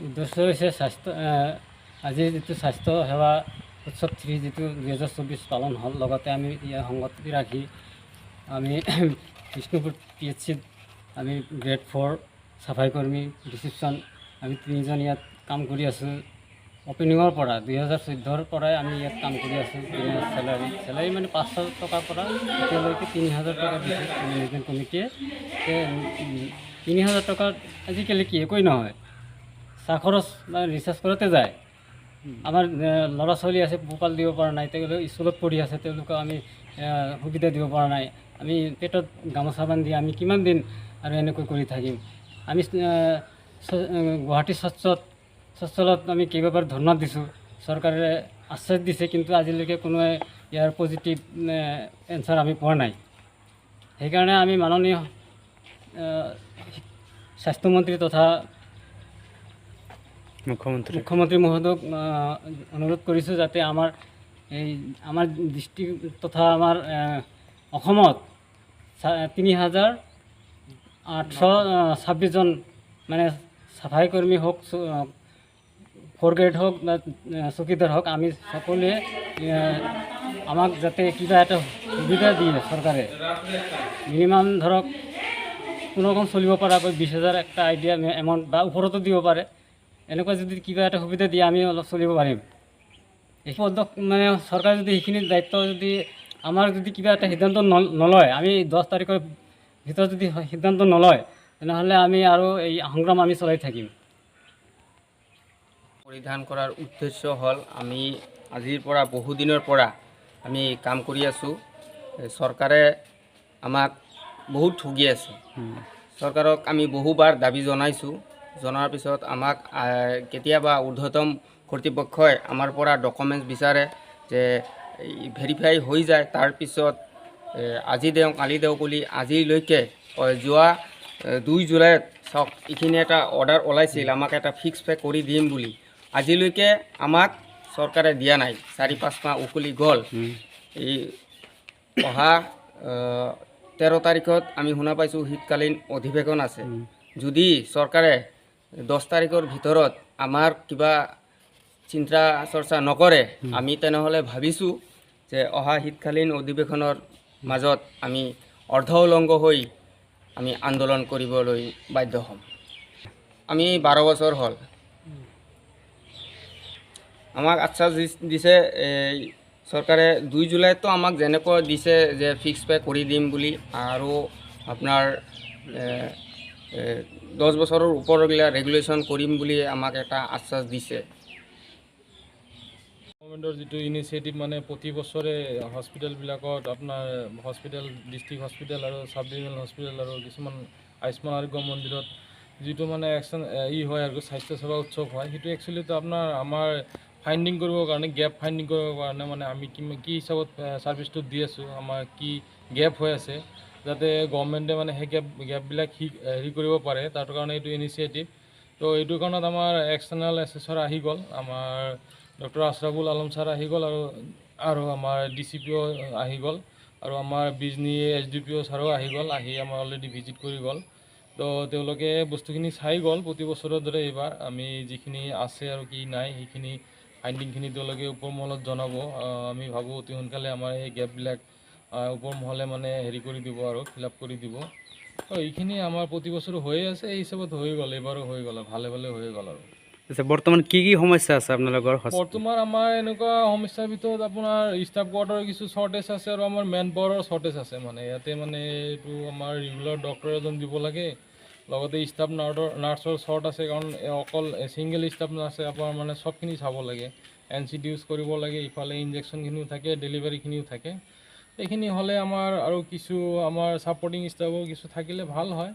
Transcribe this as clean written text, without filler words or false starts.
উদ্দেশ্য হৈছে আজিৰ যিটো স্বাস্থ্য সেৱা উৎসৱ 3 যিটো 2024 পালন হ'ল, লগতে আমি ইয়াৰ সংগতি ৰাখি আমি বিষ্ণুপুৰ PHCত আমি গ্ৰেড 4 চাফাই কৰ্মী ৰিচিপশ্যন আমি 3জন ইয়াত কাম কৰি আছোঁ। অপেনিঙৰ পৰা 2014ৰ পৰাই আমি ইয়াত কাম কৰি আছোঁ। চেলাৰী মানে 500 টকাৰ পৰা এতিয়ালৈকে 3000 টকা দিছে মেনেজমেণ্ট কমিটিয়ে। 3000 টকাত আজিকালি কি একোৱেই নহয়, চাহ খৰচ বা ৰিচাৰ্জ কৰোঁতে যায়। আমাৰ ল'ৰা ছোৱালী আছে, পোহপাল দিব পৰা নাই, তেওঁলোকে স্কুলত পঢ়ি আছে, তেওঁলোকক আমি সুবিধা দিব পৰা নাই। আমি পেটত গামোচা বান্ধি আমি কিমান দিন আৰু এনেকৈ কৰি থাকিম। আমি গুৱাহাটী স্বচ্ছলত আমি কেইবাবাৰ ধৰ্ণা দিছোঁ, চৰকাৰে আশ্বাস দিছে, কিন্তু আজিলৈকে কোনোৱে ইয়াৰ পজিটিভ এনচাৰ আমি পোৱা নাই। সেইকাৰণে আমি মাননীয় স্বাস্থ্যমন্ত্ৰী তথা মুখ্যমন্ত্ৰী মহোদয়ক অনুৰোধ কৰিছোঁ যাতে আমাৰ ডিষ্ট্ৰিক্ট তথা আমাৰ অসমত 3826জন মানে চাফাই কৰ্মী হওক, 4 গ্ৰেড হওক বা চকীদাৰ হওক, আমি সকলোৱে আমাক যাতে কিবা এটা সুবিধা দিয়ে চৰকাৰে, মিনিমাম ধৰক কোনোৰকম চলিব পৰাকৈ 20,000 একটা আইডিয়া এমাউণ্ট বা ওপৰতো দিব পাৰে। এনেকুৱা যদি কিবা এটা সুবিধা দিয়ে আমি অলপ চলিব পাৰিম। এই মানে চৰকাৰে যদি সেইখিনি দায়িত্ব যদি আমাৰ যদি কিবা এটা সিদ্ধান্ত নলয়, আমি 10 তাৰিখৰ ভিতৰত যদি সিদ্ধান্ত নলয়, তেনেহ'লে আমি আৰু এই সংগ্ৰাম আমি চলাই থাকিম। পৰিধান কৰাৰ উদ্দেশ্য হ'ল, আমি আজিৰ পৰা বহুদিনৰ পৰা আমি কাম কৰি আছোঁ। চৰকাৰে আমাক বহুত ঠগি আছে। চৰকাৰক আমি বহুবাৰ দাবী জনাইছোঁ। জনাৰ পিছত আমাক কেতিয়াবা ঊৰ্ধ্বতম কৰ্তৃপক্ষই আমাৰ পৰা ডকুমেণ্টছ বিচাৰে যে ভেৰিফাই হৈ যায়, তাৰপিছত আজি দেওঁ কালি দেওঁ বুলি আজিলৈকে যোৱা 2 জুলাইত চাওক, এইখিনি এটা অৰ্ডাৰ ওলাইছিল আমাক এটা ফিক্স পে কৰি দিম বুলি। আজিলৈকে আমাক চৰকাৰে দিয়া নাই। 4-5 মাহ উকলি গ'ল। এই অহা 13 তাৰিখত আমি শুনা পাইছোঁ শীতকালীন অধিৱেশন আছে। যদি চৰকাৰে 10 তাৰিখৰ ভিতৰত আমাৰ কিবা চিন্তা চৰ্চা নকৰে, আমি তেনেহ'লে ভাবিছোঁ যে অহা শীতকালীন অধিৱেশনৰ মাজত আমি অৰ্ধ উলংঘ হৈ আমি আন্দোলন কৰিবলৈ বাধ্য হ'ম। আমি 12 বছৰ হ'ল। আমাক আশ্বাস দিছে চৰকাৰে 2 জুলাইতো আমাক যেনেকৈ দিছে যে ফিক্স পে কৰি দিম বুলি, আৰু আপোনাৰ 10 বছৰৰ ওপৰগিলা ৰেগুলেশ্যন কৰিম বুলি আমাক এটা আশ্বাস দিছে। গভৰ্ণমেণ্টৰ যিটো ইনিচিয়েটিভ, মানে প্ৰতি বছৰে হস্পিটেলবিলাকত আপোনাৰ ডিষ্ট্ৰিক্ট হস্পিটেল আৰু চাব ডিভিজনেল হস্পিটেল আৰু কিছুমান আয়ুষ্মান আৰোগ্য মন্দিৰত যিটো মানে হয় আৰু স্বাস্থ্যসেৱা উৎসৱ হয়, সেইটো একচুৱেলিটো আমাৰ ফাইণ্ডিং কৰিবৰ কাৰণে, গেপ ফাইণ্ডিং কৰিবৰ কাৰণে, মানে আমি কি হিচাপত ছাৰ্ভিচটো দি আছোঁ, আমাৰ কি গেপ হৈ আছে, যাতে গভৰ্ণমেণ্টে মানে সেই গেপবিলাক হেৰি কৰিব পাৰে, তাৰ কাৰণে এইটো ইনিচিয়েটিভ। তো এইটো কাৰণত আমাৰ এক্সটাৰ্নেল এছেছৰ আহি গ'ল, আমাৰ ডক্টৰ আছৰাফুল আলম ছাৰ আহি গ'ল, আৰু আমাৰ DCPO আহি গ'ল, আৰু আমাৰ বিজনী SDPO ছাৰো আহি গ'ল, আহি আমাৰ অলৰেডি ভিজিট কৰি গ'ল। তো তেওঁলোকে বস্তুখিনি চাই গ'ল। প্ৰতি বছৰৰ দৰে এইবাৰ আমি যিখিনি আছে আৰু কি নাই সেইখিনি ফাইণ্ডিংখিনি তেওঁলোকে ওপৰ মহলত জনাব। আমি ভাবোঁ অতি সোনকালে আমাৰ এই গেপবিলাক ওপৰ মহলে মানে হেৰি কৰি দিব আৰু ফিল আপ কৰি দিব। তো এইখিনি আমাৰ প্ৰতি বছৰ হৈয়ে আছে, এই হিচাপত হৈ গ'ল, এইবাৰো হৈ গ'ল, ভালে ভালে হৈ গ'ল। আৰু বৰ্তমান কি সমস্যা আছে আপোনালোকৰ? বৰ্তমান আমাৰ এনেকুৱা সমস্যাৰ ভিতৰত আপোনাৰ ষ্টাফ কোৱাৰ্টাৰৰ কিছু শ্বৰ্টেজ আছে, আৰু আমাৰ মেন পাৱাৰৰ শ্বৰ্টেজ আছে। মানে ইয়াতে মানে এইটো আমাৰ ৰেগুলাৰ ডক্টৰ এজন দিব লাগে, লগতে ষ্টাফ নাৰ্ছৰ শ্বৰ্ট আছে, কাৰণ অকল ছিংগল ষ্টাফ নাৰ্ছে আপোনাৰ মানে চবখিনি চাব লাগে, NCD ইউজ কৰিব লাগে, ইফালে ইনজেকশ্যনখিনিও থাকে, ডেলিভাৰীখিনিও থাকে। এইখিনি হ'লে আমাৰ আৰু কিছু আমাৰ ছাপৰ্টিং ষ্টাফো কিছু থাকিলে ভাল হয়।